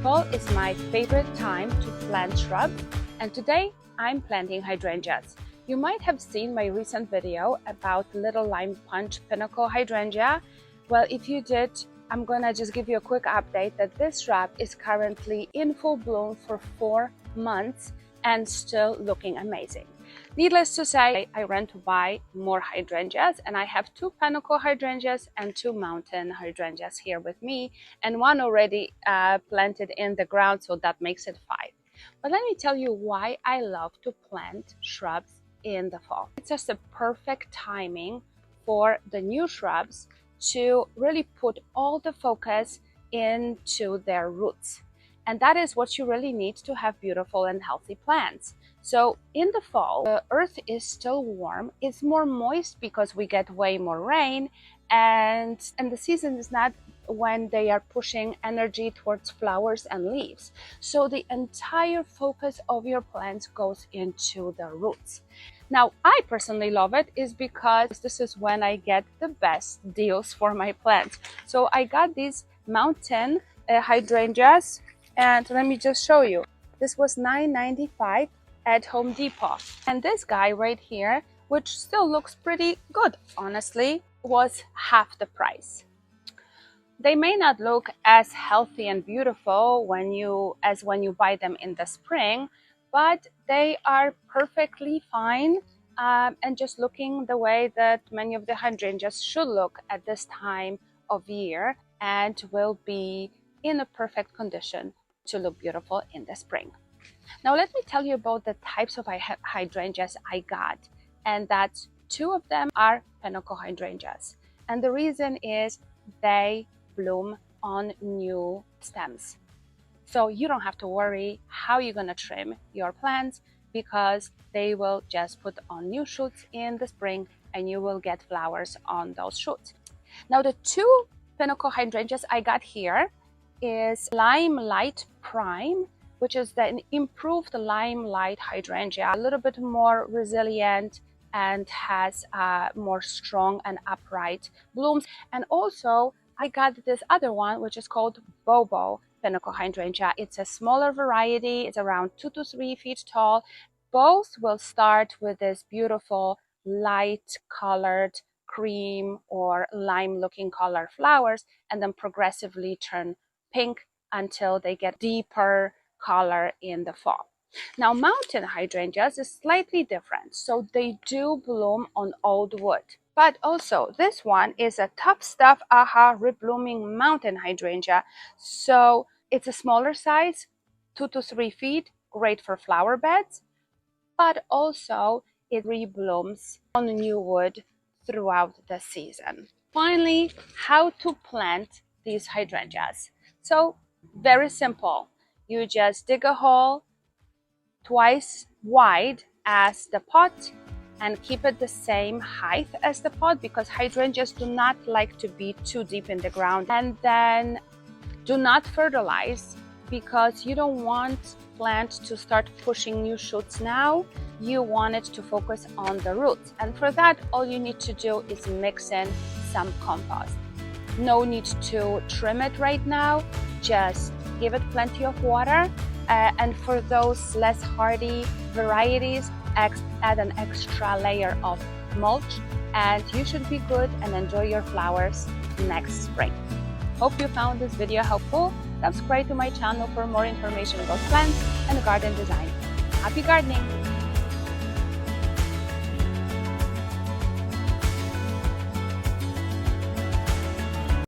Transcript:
Fall is my favorite time to plant shrubs, and today I'm planting hydrangeas. You might have seen my recent video about little lime punch Panicle hydrangea. Well, if you did, I'm gonna just give you a quick update that this shrub is currently in full bloom for 4 months and still looking amazing. Needless to say, I ran to buy more hydrangeas, and I have 2 Panicle hydrangeas and 2 mountain hydrangeas here with me, and one already planted in the ground, so that makes it 5. But let me tell you why I love to plant shrubs in the fall. It's just a perfect timing for the new shrubs to really put all the focus into their roots. And that is what you really need to have beautiful and healthy plants. So in the fall, the earth is still warm, it's more moist because we get way more rain, and the season is not when they are pushing energy towards flowers and leaves. So the entire focus of your plants goes into the roots. Now, I personally love it is because this is when I get the best deals for my plants. So I got these mountain hydrangeas, and let me just show you. This was $9.95 at Home Depot. And this guy right here, which still looks pretty good, honestly, was half the price. They may not look as healthy and beautiful when you buy them in the spring, but they are perfectly fine and just looking the way that many of the hydrangeas should look at this time of year, and will be in a perfect condition to look beautiful in the spring. Now let me tell you about the types of hydrangeas I got, and that's 2 of them are Panicle hydrangeas, and the reason is they bloom on new stems. So you don't have to worry how you're going to trim your plants, because they will just put on new shoots in the spring and you will get flowers on those shoots. Now the 2 Panicle hydrangeas I got here is Limelight Prime, which is the improved Limelight hydrangea, a little bit more resilient and has more strong and upright blooms. And also I got this other one, which is called Bobo Panicle hydrangea. It's a smaller variety. It's around 2 to 3 feet tall. Both will start with this beautiful light colored cream or lime looking color flowers, and then progressively turn pink until they get deeper color in the fall. Now mountain hydrangeas is slightly different, so they do bloom on old wood. But also this one is a Tough Stuff AHA reblooming mountain hydrangea. So it's a smaller size, 2 to 3 feet, great for flower beds, but also it reblooms on new wood throughout the season. Finally, how to plant these hydrangeas. So very simple. You just dig a hole twice wide as the pot and keep it the same height as the pot, because hydrangeas do not like to be too deep in the ground. And then do not fertilize, because you don't want plants to start pushing new shoots now. You want it to focus on the roots, and for that all you need to do is mix in some compost. No need to trim it right now, just give it plenty of water, and for those less hardy varieties, add an extra layer of mulch, and you should be good and enjoy your flowers next spring. Hope you found this video helpful. Subscribe to my channel for more information about plants and garden design. Happy gardening!